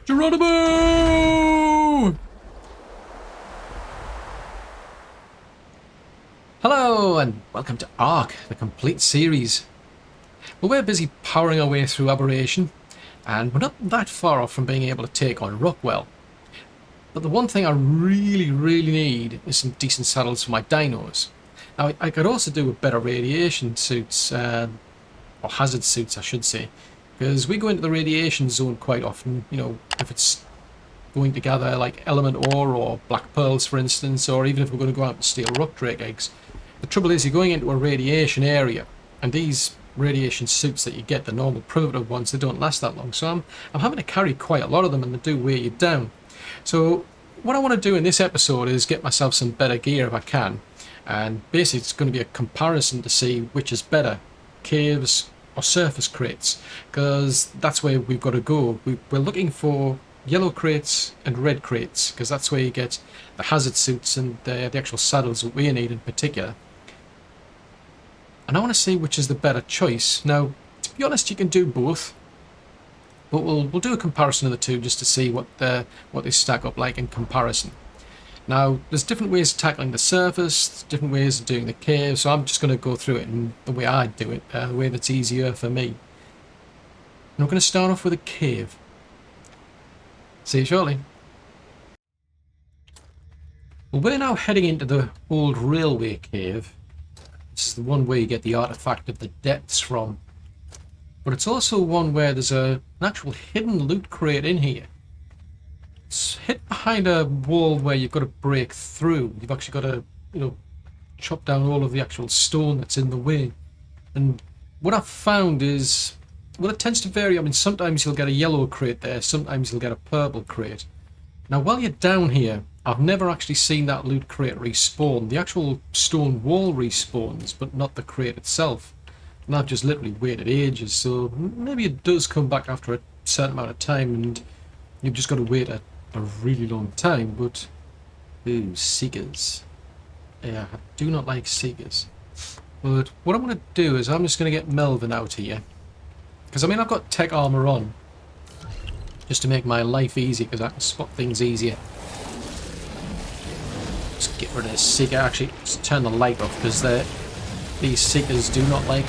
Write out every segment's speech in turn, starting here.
Geronimo! Hello and welcome to ARK, the complete series. Well, we're busy powering our way through Aberration, and we're not that far off from being able to take on Rockwell. But the one thing I really need is some decent saddles for my dinos. Now, I could also do with better radiation suits, or hazard suits I should say, because we go into the radiation zone quite often, you know, if it's going to gather like element ore or black pearls for instance, or even if we're going to go out and steal rock drake eggs. The trouble is you're going into a radiation area, and these radiation suits that you get, the normal primitive ones, they don't last that long, so I'm having to carry quite a lot of them, and they do weigh you down. So what I want to do in this episode is get myself some better gear if I can, and basically it's going to be a comparison to see which is better, caves or surface crates, because that's where we've got to go. We're looking for yellow crates and red crates, because that's where you get the hazard suits and the actual saddles that we need in particular. And I want to see which is the better choice. Now, to be honest, you can do both, but we'll do a comparison of the two just to see what they stack up like in comparison. Now, there's different ways of tackling the surface, different ways of doing the cave, so I'm just going to go through it in the way I do it, the way that's easier for me. And we're going to start off with a cave. See you shortly. Well, we're now heading into the old railway cave. This is the one where you get the artifact of the depths from. But it's also one where there's an actual hidden loot crate in here. It's hid behind a wall where you've got to break through. You've actually got to, you know, chop down all of the actual stone that's in the way. And what I've found is, well, it tends to vary. I mean, sometimes you'll get a yellow crate there, sometimes you'll get a purple crate. Now, while you're down here, I've never actually seen that loot crate respawn. The actual stone wall respawns, but not the crate itself. And I've just literally waited ages, so maybe it does come back after a certain amount of time, and you've just got to wait a really long time. But, ooh, seekers. Yeah, I do not like seekers. But what I'm going to do is I'm just going to get Melvin out here. Because, I mean, I've got tech armor on, just to make my life easy, because I can spot things easier. Just get rid of this seeker. Actually, just turn the light off, because these seekers do not like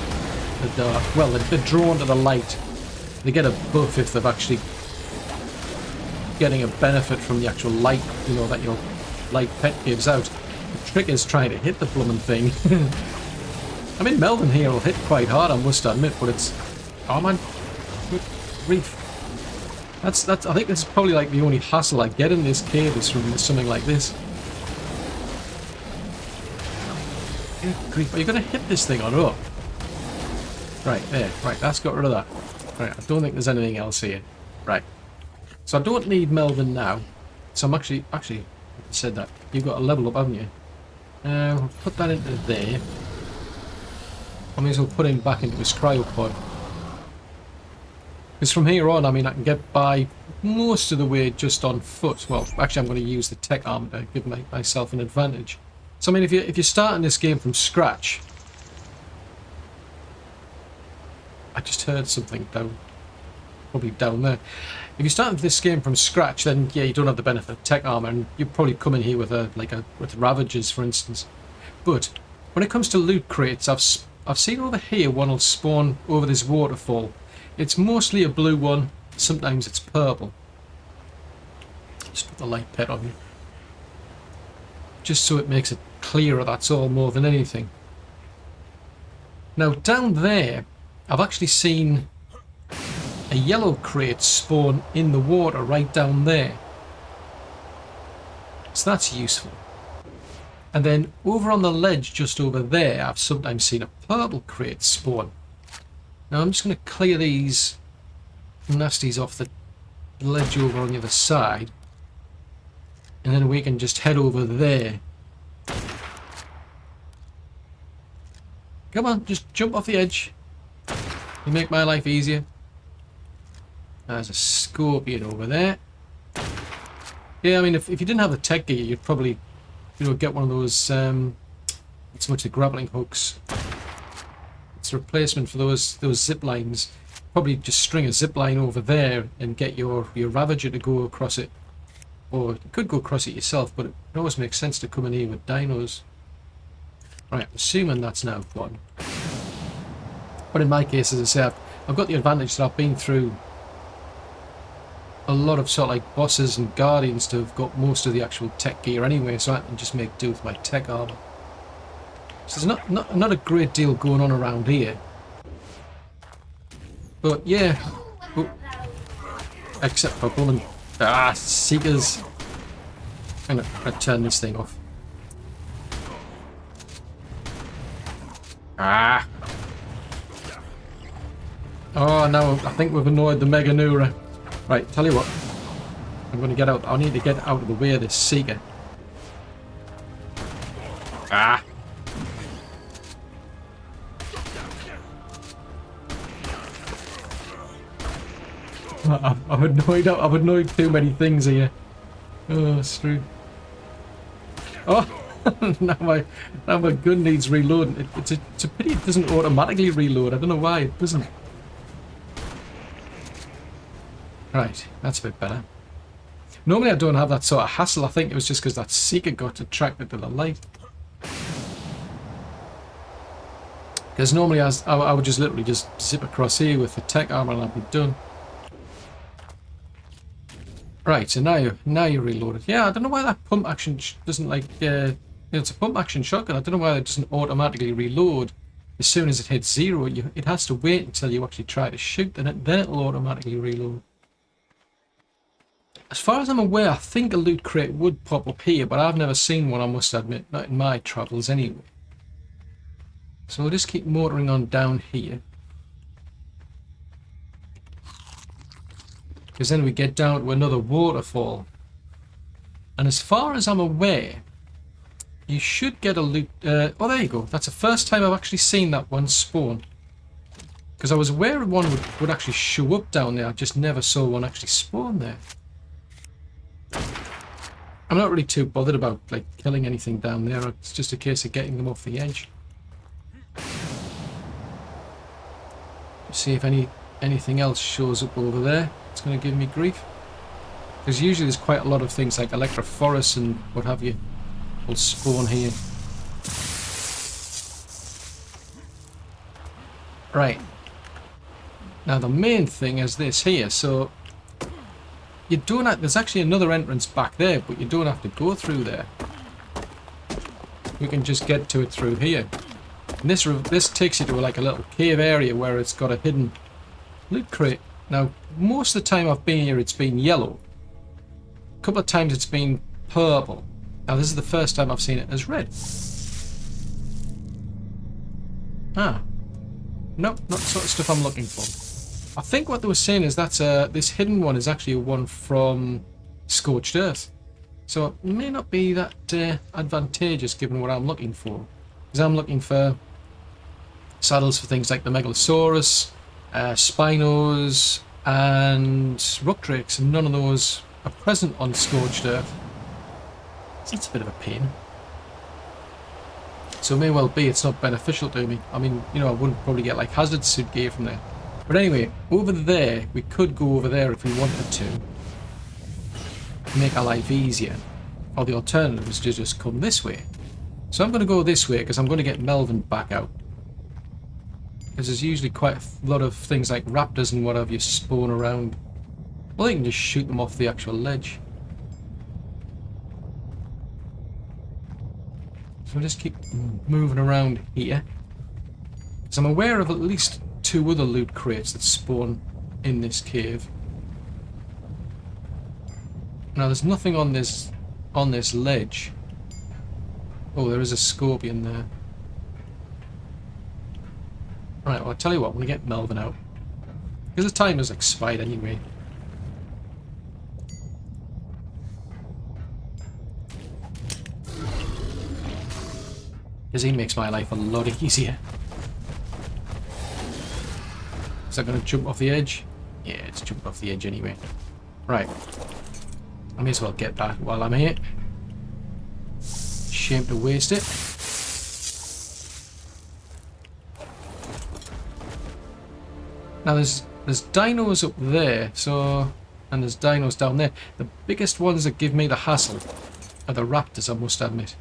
the dark. Well, they're drawn to the light. They get a buff if they're actually getting a benefit from the actual light, you know, that your light pet gives out. The trick is trying to hit the blooming thing. I mean, Melvin here will hit quite hard, I must admit, but it's... Oh man, good grief. I think this is probably like the only hassle I get in this cave is from something like this. Good grief, are you going to hit this thing or not? Right, there, right, that's got rid of that. Right, I don't think there's anything else here. Right. So I don't need Melvin now. So I'm actually, I said that. You've got a level up, haven't you? We'll put that into there. I may as well put him back into his cryopod. Because from here on, I mean, I can get by most of the way just on foot. Well, actually, I'm going to use the tech armor to give myself an advantage. So, I mean, if you're starting this game from scratch... I just heard something down... probably down there. If you're starting this game from scratch, then, yeah, you don't have the benefit of tech armor, and you probably come in here with with Ravagers, for instance. But, when it comes to loot crates, I've seen over here one will spawn over this waterfall. It's mostly a blue one, sometimes it's purple. Just put the light pet on you. Just so it makes it clearer, that's all, more than anything. Now down there, I've actually seen a yellow crate spawn in the water right down there. So that's useful. And then over on the ledge just over there, I've sometimes seen a purple crate spawn. Now I'm just going to clear these nasties off the ledge over on the other side, and then we can just head over there. Come on, just jump off the edge. You make my life easier. There's a scorpion over there. Yeah, I mean, if you didn't have the tech gear, you'd probably, you know, get one of those, it's much the grappling hooks. It's a replacement for those zip lines. probably just string a zip line over there and get your Ravager to go across it. Or you could go across it yourself, but it always makes sense to come in here with dinos. Right, assuming that's now gone. But in my case, as I say, I've got the advantage that I've been through a lot of sort of like bosses and guardians to have got most of the actual tech gear anyway, so I can just make do with my tech armor. So there's not a great deal going on around here. But yeah, oh, except for blooming seekers. I'm gonna turn this thing off. Oh no, I think we've annoyed the Mega Nura. Right, tell you what. I'm gonna get out. I need to get out of the way of this seeker. I've annoyed too many things here. Oh, screw. Oh, now my gun needs reloading. It's a pity it doesn't automatically reload. I don't know why it doesn't. Right, that's a bit better. Normally I don't have that sort of hassle. I think it was just because that seeker got attracted to the light. Because normally I would just literally just zip across here with the tech armor and I'd be done. Right, so now you're reloaded. Yeah, I don't know why that pump action doesn't like... it's a pump action shotgun. I don't know why it doesn't automatically reload as soon as it hits 0. It has to wait until you actually try to shoot, then it'll automatically reload. As far as I'm aware, I think a loot crate would pop up here, but I've never seen one, I must admit. Not in my travels anyway. So we'll just keep motoring on down here. Because then we get down to another waterfall. And as far as I'm aware, you should get a loot... oh, there you go. That's the first time I've actually seen that one spawn. Because I was aware one would actually show up down there. I just never saw one actually spawn there. I'm not really too bothered about like killing anything down there. It's just a case of getting them off the edge. See if anything else shows up over there. It's going to give me grief. Because usually there's quite a lot of things like electrophorus and what have you will spawn here. Right. Now the main thing is this here. So you don't have, there's actually another entrance back there, but you don't have to go through there. You can just get to it through here. And this takes you to like a little cave area where it's got a hidden loot crate. Now, most of the time I've been here, it's been yellow. A couple of times it's been purple. Now, this is the first time I've seen it as red. Nope, not the sort of stuff I'm looking for. I think what they were saying is that this hidden one is actually one from Scorched Earth. So it may not be that advantageous given what I'm looking for. Because I'm looking for saddles for things like the Megalosaurus, Spinos, and Rock Drakes, and none of those are present on Scorched Earth. So it's a bit of a pain. So it may well be it's not beneficial to me. I mean, you know, I wouldn't probably get like hazard suit gear from there. But anyway, over there, we could go over there if we wanted to. Make our life easier. Or the alternative is to just come this way. So I'm going to go this way because I'm going to get Melvin back out. Because there's usually quite a lot of things like raptors and whatever you spawn around. Well, you can just shoot them off the actual ledge. So we'll just keep moving around here. Because I'm aware of at least 2 other loot crates that spawn in this cave. Now there's nothing on this ledge. Oh, there is a scorpion there. Right, well, I'll tell you what, I'm going to get Melvin out. Because the time has expired anyway. Because he makes my life a lot easier. Is that going to jump off the edge? Yeah, it's jumped off the edge anyway. Right. I may as well get that while I'm here. Shame to waste it. Now there's There's dinos up there, so, and there's dinos down there. The biggest ones that give me the hassle are the raptors, I must admit,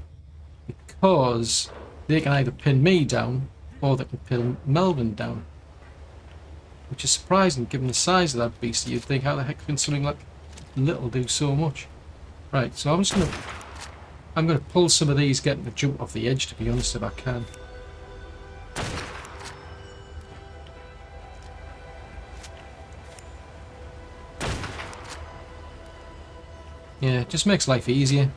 because they can either pin me down or they can pin Melvin down, which is surprising given the size of that beast. You'd think, how the heck can something like little do so much? Right, so I'm gonna pull some of these, getting to jump off the edge, to be honest, if I can. Yeah, it just makes life easier.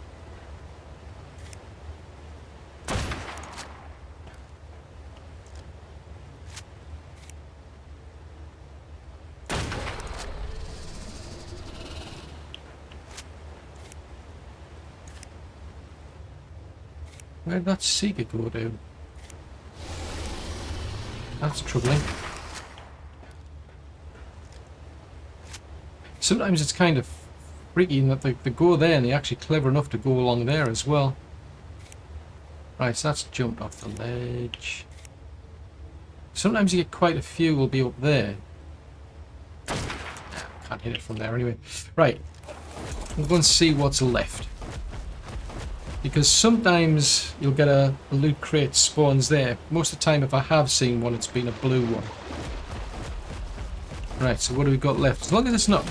Where did that seeker go to? That's troubling. Sometimes it's kind of freaky in that they go there and they're actually clever enough to go along there as well. Right, so that's jumped off the ledge. Sometimes you get quite a few will be up there. Can't hit it from there anyway. Right, we'll go and see what's left. Because sometimes you'll get a loot crate spawns there. Most of the time, if I have seen one, it's been a blue one. Right, so what do we got left? As long as it's not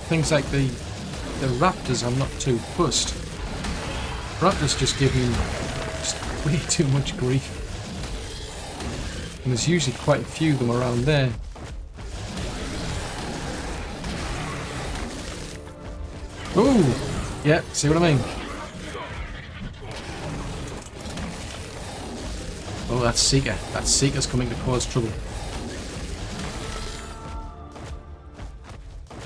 things like the raptors, I'm not too fussed. Raptors just give me just way too much grief. And there's usually quite a few of them around there. Ooh! Yeah, see what I mean? Oh, that's Seeker. That Seeker's coming to cause trouble.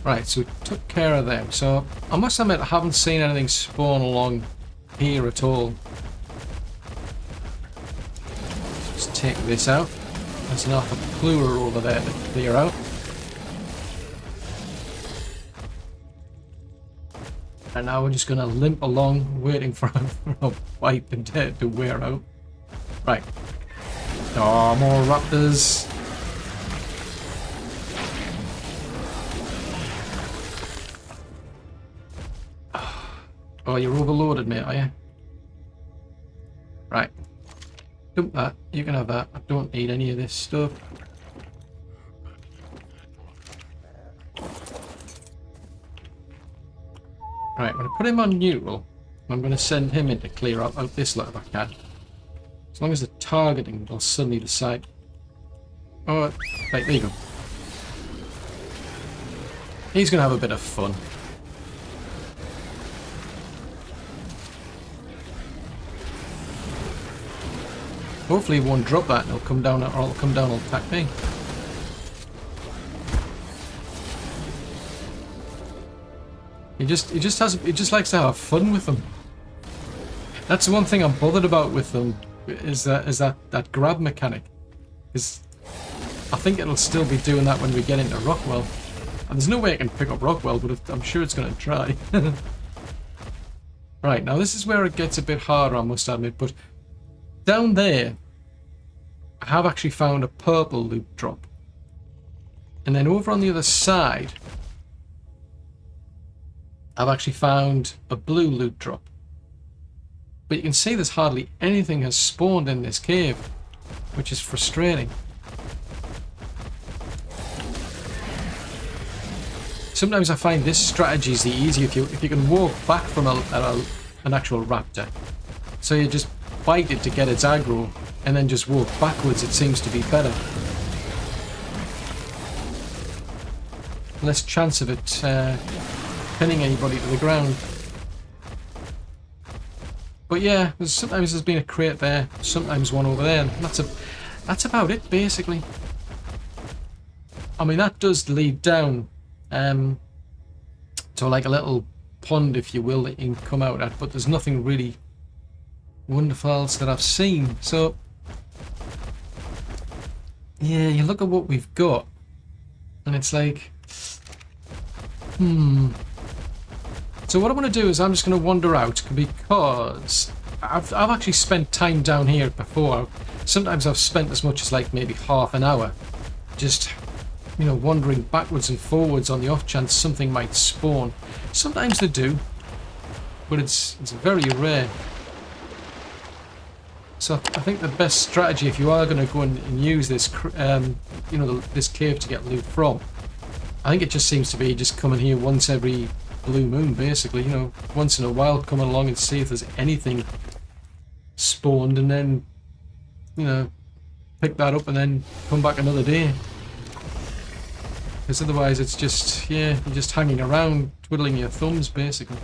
Right, so we took care of them. So, I must admit, I haven't seen anything spawn along here at all. Just take this out. There's an alpha plura over there to clear out. And now we're just going to limp along, waiting for a wipe and dead to wear out. Right. Oh, more raptors. Oh, you're overloaded, mate, are you? Right. Dump that. You can have that. I don't need any of this stuff. Right, I'm going to put him on neutral. I'm going to send him in to clear out this lot if I can. As long as the targeting will suddenly decide. Oh, right, there you go. He's going to have a bit of fun. Hopefully he won't drop that and it'll come down, or it'll come down and attack me. He just likes to have fun with them. That's the one thing I'm bothered about with them, is that grab mechanic. I think it'll still be doing that when we get into Rockwell. And there's no way I can pick up Rockwell, but I'm sure it's going to try. Right, now this is where it gets a bit harder, I must admit, but down there, I have actually found a purple loot drop. And then over on the other side, I've actually found a blue loot drop. But you can see there's hardly anything has spawned in this cave, which is frustrating. Sometimes I find this strategy is the easier if you can walk back from an actual raptor. So you just bite it to get its aggro, and then just walk backwards. It seems to be better. Less chance of it pinning anybody to the ground. But yeah, sometimes there's been a crate there, sometimes one over there, and that's about it basically. I mean, that does lead down to like a little pond, if you will, that you can come out at, but there's nothing really wonderful else that I've seen. So yeah, you look at what we've got and it's like, so what I want to do is I'm just going to wander out, because I've actually spent time down here before. Sometimes I've spent as much as like maybe half an hour just you know, wandering backwards and forwards on the off chance something might spawn. Sometimes they do, but it's very rare. So I think the best strategy, if you are going to go and use this, you know, this cave to get loot from, I think it just seems to be just coming here once every blue moon, basically. You know, once in a while, come along and see if there's anything spawned, and then, you know, pick that up and then come back another day. Because otherwise, it's just, yeah, you're just hanging around, twiddling your thumbs, basically.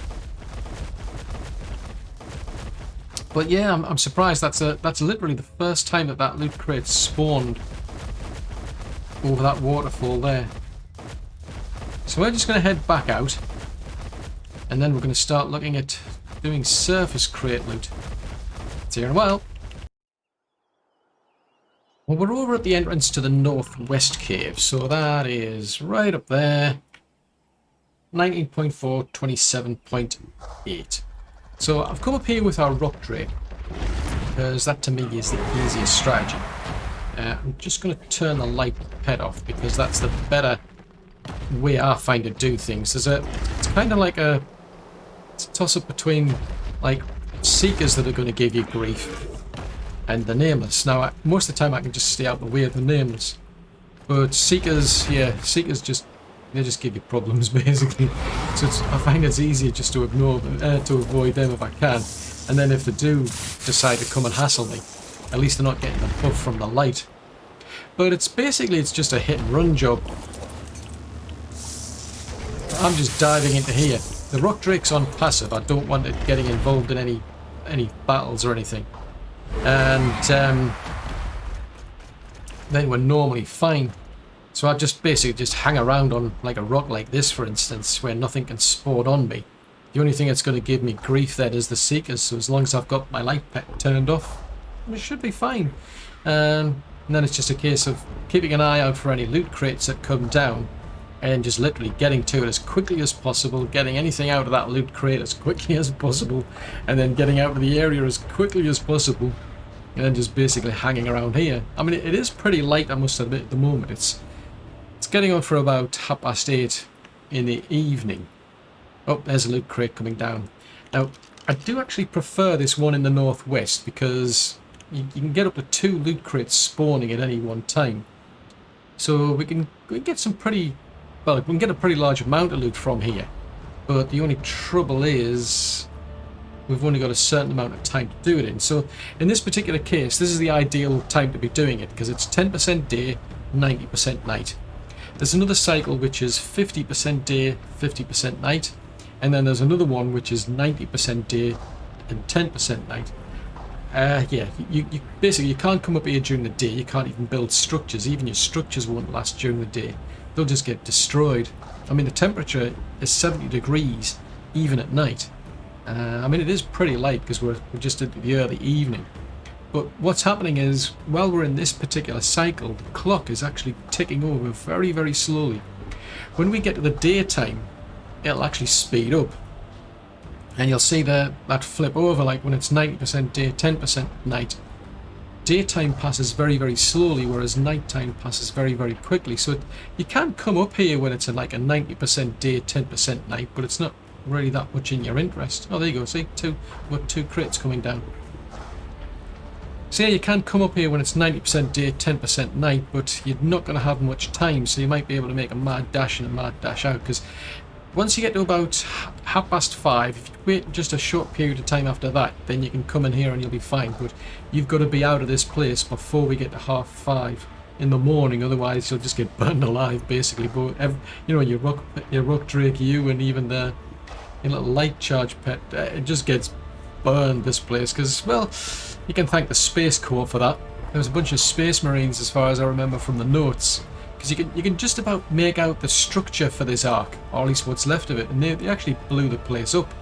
But yeah, I'm surprised that's literally the first time that loot crate spawned over that waterfall there. So we're just going to head back out, and then we're going to start looking at doing surface crate loot. See you in a while. Well, we're over at the entrance to the northwest cave, so that is right up there. 19.4, 27.8. So I've come up here with our rock drake, because that to me is the easiest strategy. I'm just going to turn the light pet off, because that's the better way I find to do things. It's kind of like it's a toss-up between like seekers that are going to give you grief and the nameless. Now, most of the time I can just stay out of the way of the nameless, but seekers, yeah, seekers they just give you problems, basically. So I find it's easier just to ignore them, to avoid them if I can. And then if they do decide to come and hassle me, at least they're not getting the buff from the light. But it's just a hit and run job. I'm just diving into here. The rock drake's on passive. I don't want it getting involved in any battles or anything. And then we're normally fine. So I basically just hang around on like a rock like this, for instance, where nothing can spawn on me. The only thing that's going to give me grief then is the seekers. So as long as I've got my light pet turned off, it should be fine. And then it's just a case of keeping an eye out for any loot crates that come down, and just literally getting to it as quickly as possible, getting anything out of that loot crate as quickly as possible, and then getting out of the area as quickly as possible, and then just basically hanging around here. I mean, it is pretty light, I must admit, at the moment. It's getting on for about 8:30 in the evening. Oh, there's a loot crate coming down. Now, I do actually prefer this one in the northwest, because you can get up to 2 loot crates spawning at any one time. So we can get some pretty... well, we can get a pretty large amount of loot from here. But the only trouble is we've only got a certain amount of time to do it in. So in this particular case, this is the ideal time to be doing it, because it's 10% day, 90% night. There's another cycle which is 50% day, 50% night, and then there's another one which is 90% day and 10% night. Yeah, you basically, you can't come up here during the day. You can't even build structures. Even your structures won't last during the day. They'll just get destroyed. I mean, the temperature is 70 degrees even at night. I mean, it is pretty light because we're just into the early evening. But what's happening is, while we're in this particular cycle, the clock is actually ticking over very, very slowly. When we get to the daytime, it'll actually speed up. And you'll see that flip over, like when it's 90% day, 10% night. Daytime passes very, very slowly, whereas nighttime passes very, very quickly. So you can come up here when it's like a 90% day, 10% night, but it's not really that much in your interest. Oh, there you go. See, we've got 2 crates coming down. So yeah, you can come up here when it's 90% day, 10% night, but you're not going to have much time, so you might be able to make a mad dash in and a mad dash out, because once you get to about 5:30, if you wait just a short period of time after that, then you can come in here and you'll be fine. But you've got to be out of this place before we get to 5:30 in the morning, otherwise you'll just get burned alive, basically. But you know, your rock drake, you, and even your little light charge pet, it just gets burned, this place, because, well, you can thank the Space Corps for that. There was a bunch of Space Marines, as far as I remember from the notes, because you can just about make out the structure for this ark, or at least what's left of it, and they actually blew the place up.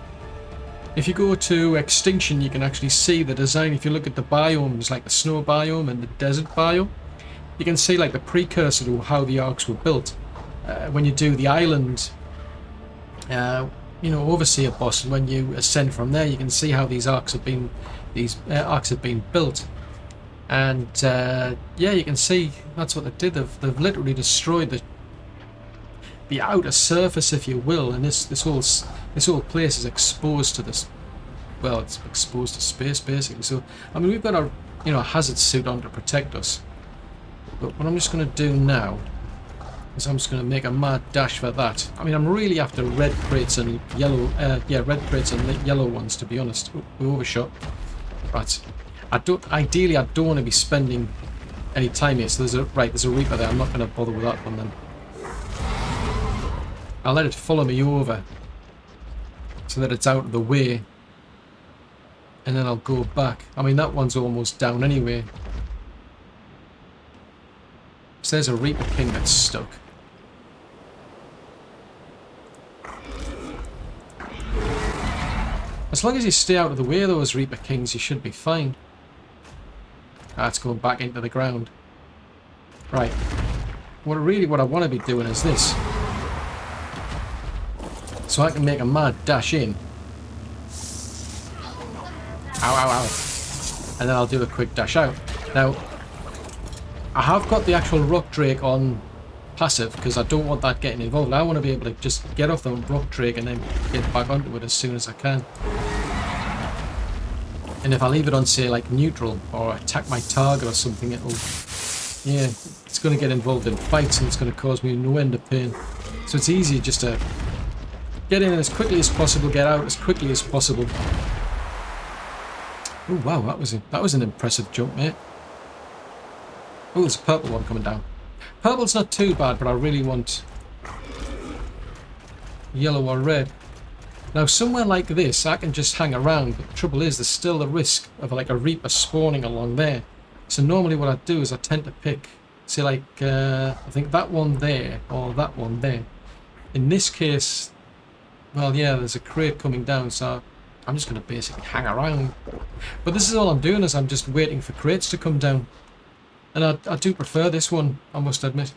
If you go to Extinction, you can actually see the design. If you look at the biomes, like the snow biome and the desert biome, you can see like the precursor to how the arks were built. When you do the island, you know, Overseer boss, and when you ascend from there, you can see how these arks have been built. And yeah, you can see that's what they did. They've literally destroyed the outer surface, if you will, and this whole place is exposed to this. Well, it's exposed to space basically. So I mean, we've got our hazard suit on to protect us. But what I'm just going to do now is I'm just going to make a mad dash for that. I mean, I'm really after red crates and yellow. Red crates and yellow ones, to be honest. Oh, we overshot. Right. Ideally, I don't want to be spending any time here. So there's a Reaper there. I'm not going to bother with that one then. I'll let it follow me over so that it's out of the way, and then I'll go back. I mean, that one's almost down anyway. So there's a Reaper King that's stuck. As long as you stay out of the way of those Reaper Kings, you should be fine. That's going back into the ground. Right. What I want to be doing is this. So I can make a mad dash in. Ow, ow, ow. And then I'll do a quick dash out. Now, I have got the actual Rock Drake on passive because I don't want that getting involved. I want to be able to just get off the Rock Drake and then get back onto it as soon as I can. And if I leave it on, say, like neutral or attack my target or something, it's going to get involved in fights and it's going to cause me no end of pain. So it's easy just to get in as quickly as possible, get out as quickly as possible. Oh wow, that was an impressive jump, mate. Oh, there's a purple one coming down. Purple's not too bad, but I really want yellow or red. Now, somewhere like this, I can just hang around, but the trouble is there's still the risk of like a Reaper spawning along there. So normally what I do is I tend to pick, say like, I think that one there, or that one there. In this case, well, yeah, there's a crate coming down, so I'm just going to basically hang around. But this is all I'm doing, is I'm just waiting for crates to come down. And I do prefer this one, I must admit.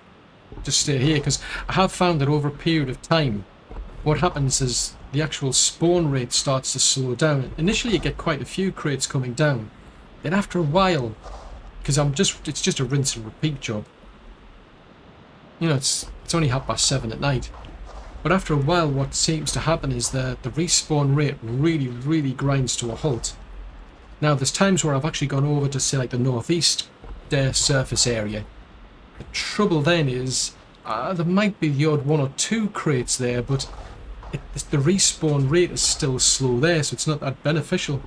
Just stay here, because I have found that over a period of time, what happens is the actual spawn rate starts to slow down. Initially you get quite a few crates coming down. Then after a while, because it's just a rinse and repeat job. You know, it's only 7:30 at night. But after a while, what seems to happen is the respawn rate really grinds to a halt. Now, there's times where I've actually gone over to, say, like the northeast surface area. The trouble then is, there might be the odd 1 or 2 crates there, but the respawn rate is still slow there, so it's not that beneficial.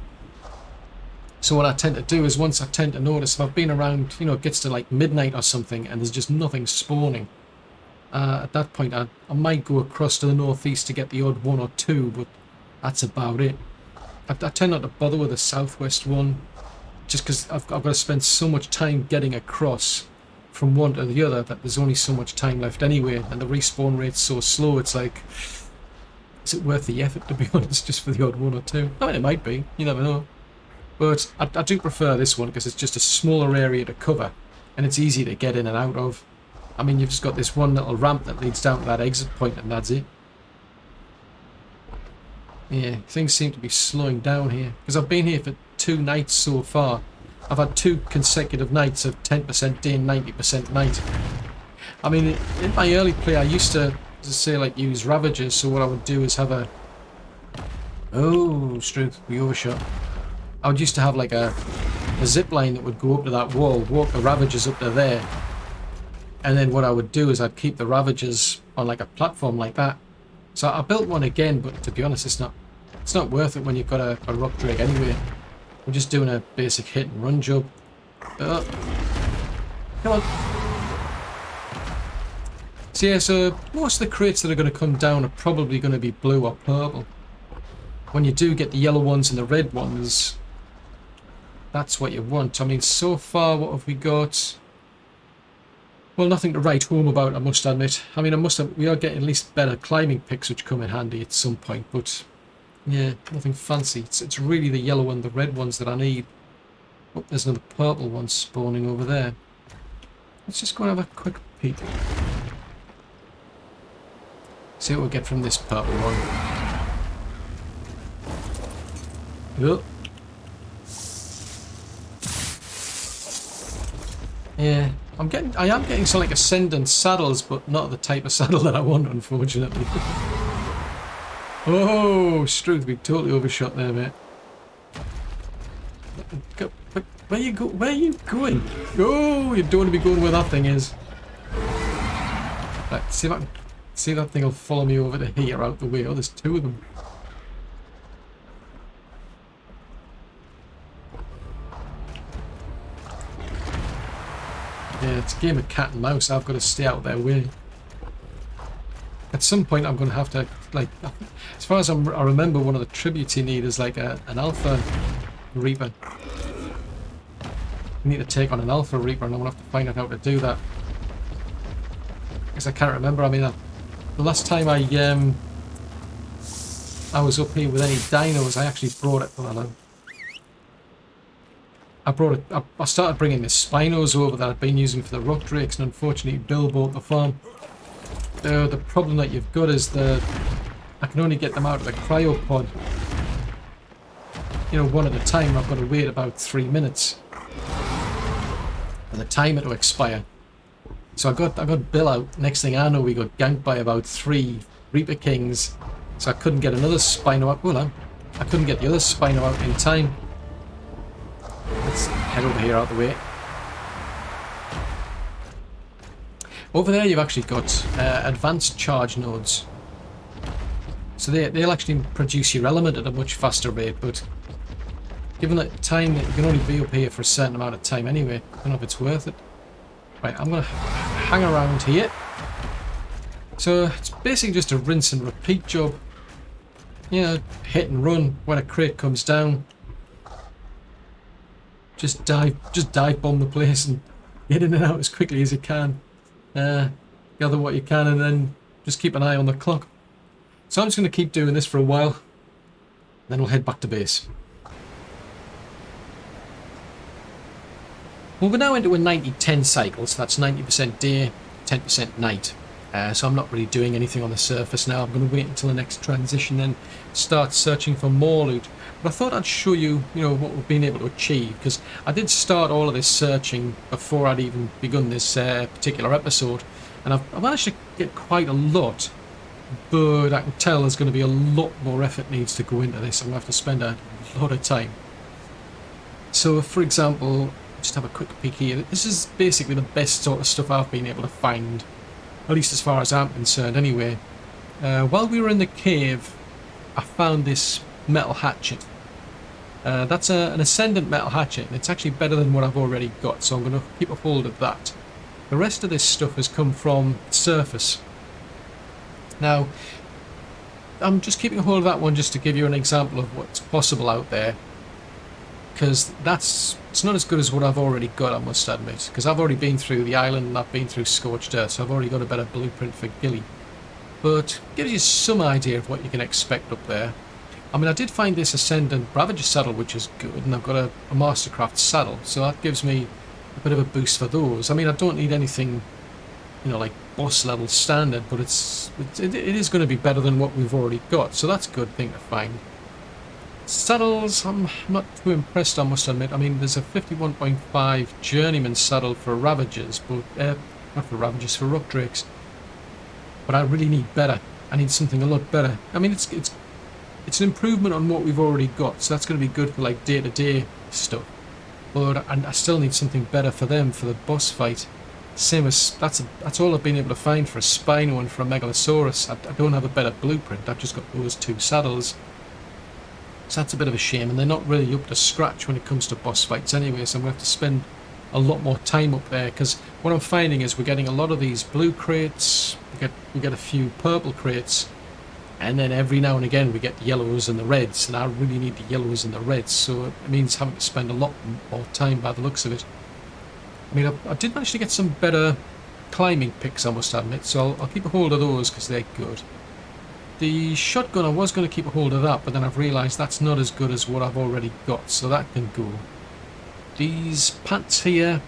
So what I tend to do is, once I tend to notice, if I've been around, you know, it gets to like midnight or something, and there's just nothing spawning, at that point I might go across to the northeast to get the odd 1 or 2, but that's about it. I tend not to bother with the southwest one, just because I've got to spend so much time getting across from one to the other that there's only so much time left anyway, and the respawn rate's so slow, it's like, is it worth the effort, to be honest, just for the odd 1 or 2? I mean, it might be, you never know. But I do prefer this one because it's just a smaller area to cover, and it's easy to get in and out of. I mean, you've just got this one little ramp that leads down to that exit point, and that's it. Yeah, things seem to be slowing down here, because I've been here for 2 nights so far. I've had 2 consecutive nights of 10% day and 90% night. I mean, in my early play, I used to say, like, use Ravagers, so what I would do is have a... Oh, Struth, we overshot. I would used to have, like, a zip line that would go up to that wall, walk the Ravagers up to there, and then what I would do is I'd keep the Ravagers on, like, a platform like that. So I built one again, but to be honest, it's not worth it when you've got a Rock Drake anyway. We're just doing a basic hit and run job. Come on. So yeah, so most of the crates that are going to come down are probably going to be blue or purple. When you do get the yellow ones and the red ones, that's what you want. I mean, so far, what have we got? Well, nothing to write home about, I must admit. I mean, we are getting at least better climbing picks, which come in handy at some point, but yeah, nothing fancy. It's really the yellow and the red ones that I need. Oh, there's another purple one spawning over there. Let's just go and have a quick peek. See what we get from this purple one. Oh. Yeah, I am getting some like ascendant saddles, but not the type of saddle that I want, unfortunately. Oh, Struth, we totally overshot there, mate. Where you go? Where are you going? Oh, you don't want to be going where that thing is. Right, see if I can see that thing will follow me over to here, out the way. Oh, there's two of them. Yeah, it's a game of cat and mouse. I've got to stay out of their way. At some point, I'm going to have to, like, as far as I remember, one of the tributes you need is like an Alpha Reaper. You need to take on an Alpha Reaper, and I'm going to have to find out how to do that. Because I can't remember. I mean, the last time I was up here with any dinos, I actually brought it. Hold on. I started bringing the Spinos over that I'd been using for the rock drakes, and unfortunately Bill bought the farm. The problem that you've got is I can only get them out of the cryopod, you know, one at a time. I've got to wait about 3 minutes for the timer to expire. So I got Bill out. Next thing I know, we got ganked by about 3 Reaper Kings, so I couldn't get another Spino out. Well, I couldn't get the other Spino out in time. Let's head over here out the way. Over there you've actually got advanced charge nodes. So they'll actually produce your element at a much faster rate, but given the time that you can only be up here for a certain amount of time anyway, I don't know if it's worth it. Right, I'm going to hang around here. So it's basically just a rinse and repeat job. You know, hit and run when a crate comes down. Just dive bomb the place and get in and out as quickly as you can. Gather what you can and then just keep an eye on the clock. So I'm just going to keep doing this for a while, then we'll head back to base. Well, we're now into a 90-10 cycle, so that's 90% day, 10% night. So I'm not really doing anything on the surface now. I'm going to wait until the next transition, then start searching for more loot. But I thought I'd show you, what we've been able to achieve, because I did start all of this searching before I'd even begun this particular episode, and I've managed to get quite a lot, but I can tell there's going to be a lot more effort needs to go into this. I'm going to have to spend a lot of time. So, for example, just have a quick peek here. This is basically the best sort of stuff I've been able to find, at least as far as I'm concerned anyway. While we were in the cave, I found this metal hatchet. That's an ascendant metal hatchet, and it's actually better than what I've already got, so I'm going to keep a hold of that. The rest of this stuff has come from the surface. Now, I'm just keeping a hold of that one just to give you an example of what's possible out there, because it's not as good as what I've already got, I must admit, because I've already been through the island and I've been through Scorched Earth, so I've already got a better blueprint for Gilly. But gives you some idea of what you can expect up there. I mean, I did find this Ascendant Ravager saddle, which is good, and I've got a Mastercraft saddle, so that gives me a bit of a boost for those. I mean, I don't need anything, like boss level standard, but it is going to be better than what we've already got, so that's a good thing to find. Saddles, I'm not too impressed, I must admit. I mean, there's a 51.5 Journeyman saddle for Ravagers, but not for Ravagers, for Rock Drakes. But I really need better. I need something a lot better. I mean, it's an improvement on what we've already got, so that's going to be good for like day-to-day stuff. But I still need something better for them for the boss fight. Same as that's all I've been able to find for a Spino and for a Megalosaurus. I don't have a better blueprint. I've just got those 2 saddles. So that's a bit of a shame, and they're not really up to scratch when it comes to boss fights anyway, so I'm going to have to spend a lot more time up there, because what I'm finding is we're getting a lot of these blue crates, we get a few purple crates, and then every now and again we get the yellows and the reds, and I really need the yellows and the reds, so it means having to spend a lot more time by the looks of it. I mean, I did manage to get some better climbing picks, I must admit, so I'll keep a hold of those because they're good. The shotgun, I was going to keep a hold of that, but then I've realised that's not as good as what I've already got, so that can go. These pants here,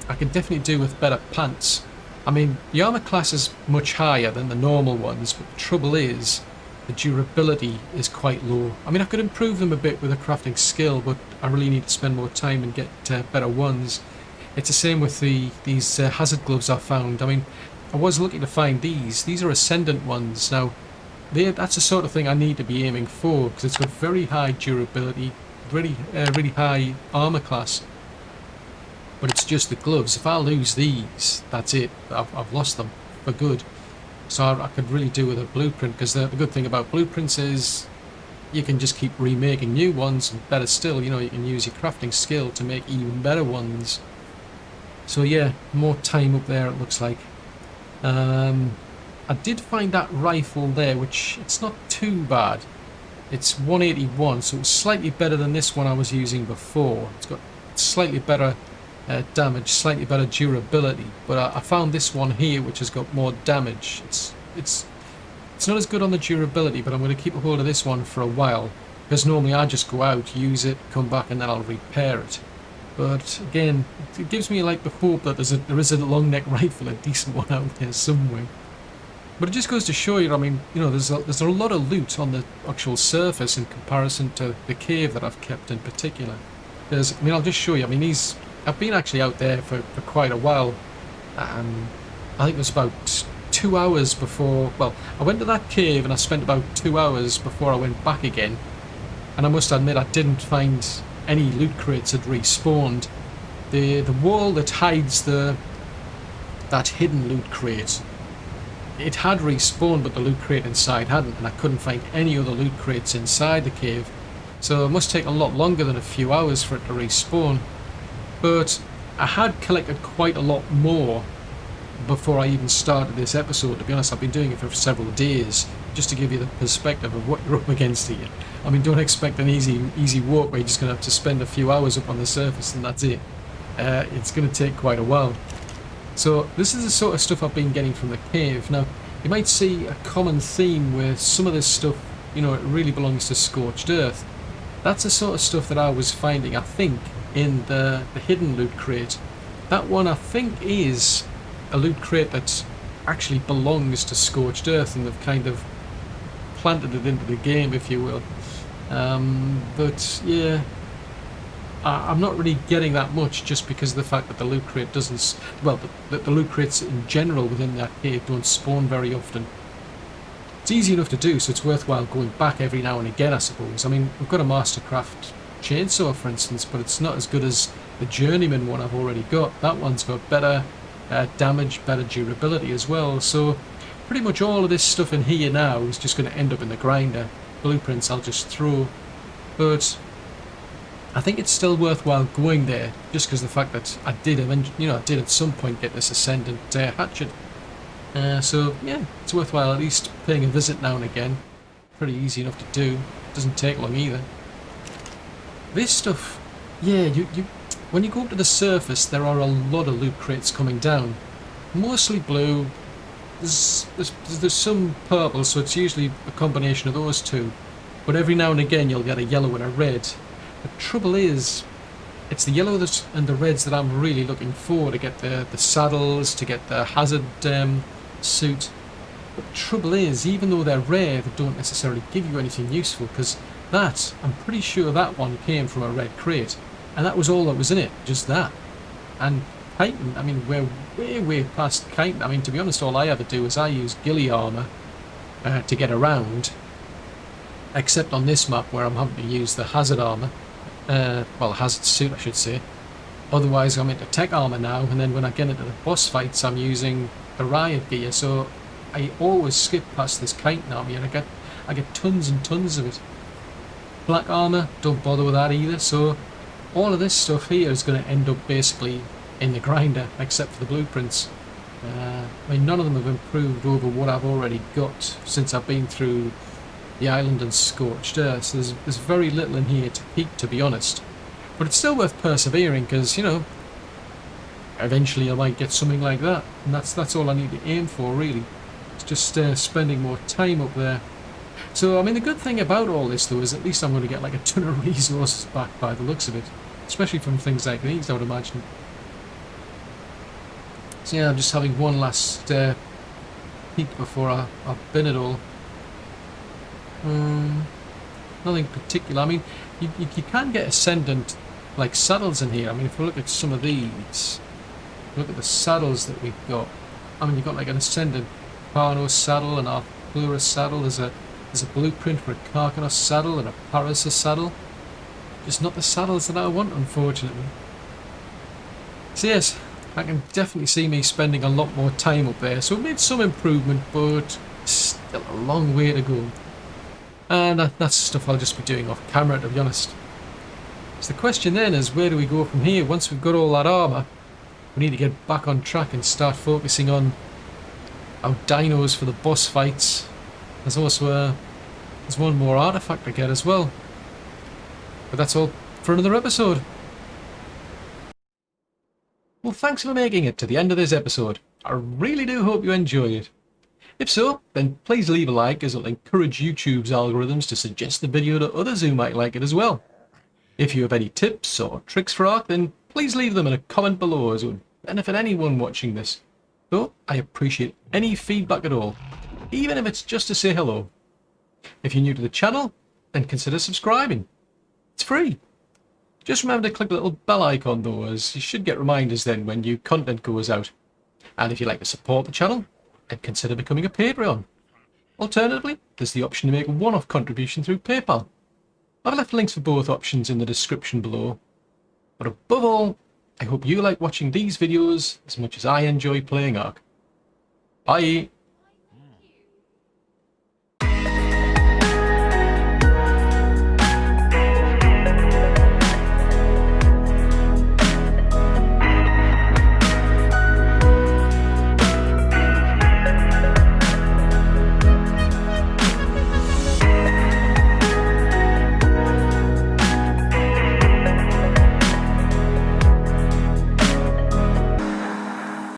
I can definitely do with better pants. I mean, the armour class is much higher than the normal ones, but the trouble is, the durability is quite low. I mean, I could improve them a bit with a crafting skill, but I really need to spend more time and get better ones. It's the same with these hazard gloves I found. I mean, I was looking to find these. These are Ascendant ones. Now, that's the sort of thing I need to be aiming for, because it's got very high durability, really high armor class. But it's just the gloves. If I lose these, that's it. I've lost them for good. So I could really do with a blueprint, because the good thing about blueprints is you can just keep remaking new ones, and better still, you know, you can use your crafting skill to make even better ones. So yeah, more time up there it looks like. I did find that rifle there, which it's not too bad. It's 181, so it's slightly better than this one I was using before. It's got slightly better damage, slightly better durability. But I found this one here, which has got more damage. It's not as good on the durability, but I'm going to keep a hold of this one for a while, because normally I just go out, use it, come back, and then I'll repair it. But again, it gives me like the hope that there is a long neck rifle, a decent one out there somewhere. But it just goes to show you, I mean, you know, there's a lot of loot on the actual surface in comparison to the cave that I've kept in particular. I mean, I'll just show you. I mean, I've been actually out there for quite a while. I think it was about 2 hours before. Well, I went to that cave and I spent about 2 hours before I went back again. And I must admit, I didn't find any loot crates had respawned. The wall that hides that hidden loot crate, it had respawned, but the loot crate inside hadn't, and I couldn't find any other loot crates inside the cave. So it must take a lot longer than a few hours for it to respawn. But I had collected quite a lot more before I even started this episode. To be honest, I've been doing it for several days, just to give you the perspective of what you're up against here. I mean, don't expect an easy walk where you're just going to have to spend a few hours up on the surface and that's it. It's going to take quite a while. So this is the sort of stuff I've been getting from the cave. Now, you might see a common theme with some of this stuff, you know, it really belongs to Scorched Earth. That's the sort of stuff that I was finding, I think, in the hidden loot crate. That one, I think, is a loot crate that actually belongs to Scorched Earth, and they've kind of planted it into the game, if you will. But yeah, I'm not really getting that much, just because of the fact that the loot crate doesn't, well, the loot crates in general within that cave don't spawn very often. It's easy enough to do, so it's worthwhile going back every now and again, I suppose. I mean, we've got a Mastercraft chainsaw, for instance, but it's not as good as the Journeyman one I've already got. That one's got better damage, better durability as well. So pretty much all of this stuff in here now is just going to end up in the grinder. Blueprints I'll just throw, but I think it's still worthwhile going there, just because the fact that I did at some point get this Ascendant hatchet. So yeah, it's worthwhile at least paying a visit now and again. Pretty easy enough to do. Doesn't take long either. This stuff, yeah, when you go up to the surface, there are a lot of loot crates coming down. Mostly blue. There's some purple, so it's usually a combination of those two. But every now and again you'll get a yellow and a red. The trouble is, it's the yellows and the reds that I'm really looking for to get the saddles, to get the hazard suit. But the trouble is, even though they're rare, they don't necessarily give you anything useful, because I'm pretty sure that one came from a red crate. And that was all that was in it, just that. And chitin, I mean, we're way past chitin. I mean, to be honest, all I ever do is I use ghillie armour to get around. Except on this map where I'm having to use the hazard armour. Well, hazard suit, I should say. Otherwise, I'm into tech armour now, and then when I get into the boss fights, I'm using the riot gear. So I always skip past this chitin armour, and I get tons and tons of it. Black armour, don't bother with that either. So all of this stuff here is going to end up basically in the grinder, except for the blueprints. I mean, none of them have improved over what I've already got since I've been through the island and Scorched Earth. So there's very little in here to peak, to be honest. But it's still worth persevering, because, you know, eventually I might get something like that. And that's all I need to aim for, really. It's just spending more time up there. So, I mean, the good thing about all this, though, is at least I'm going to get like a ton of resources back by the looks of it. Especially from things like these, I would imagine. So yeah, I'm just having one last peek before I bin it all. Nothing particular. I mean, you can get Ascendant like saddles in here. I mean, if we look at some of these, Look at the saddles that we've got. I mean, you've got like an Ascendant Carno saddle, an Arcturus saddle, there's a blueprint for a Carcanos saddle and a Parasus saddle. Just not the saddles that I want, unfortunately. So yes, I can definitely see me spending a lot more time up there. So we've made some improvement, but still a long way to go. And that's stuff I'll just be doing off camera, to be honest. So the question then is, where do we go from here? Once we've got all that armour, we need to get back on track and start focusing on our dinos for the boss fights. There's also there's one more artifact to get as well. But that's all for another episode. Well, thanks for making it to the end of this episode. I really do hope you enjoyed it. If so, then please leave a like, as it'll encourage YouTube's algorithms to suggest the video to others who might like it as well. If you have any tips or tricks for ARK, then please leave them in a comment below, as it would benefit anyone watching this. Though I appreciate any feedback at all, even if it's just to say hello. If you're new to the channel, then consider subscribing. It's free. Just remember to click the little bell icon though, as you should get reminders then when new content goes out. And if you'd like to support the channel, then consider becoming a Patreon. Alternatively, there's the option to make a one-off contribution through PayPal. I've left links for both options in the description below. But above all, I hope you like watching these videos as much as I enjoy playing ARK. Bye!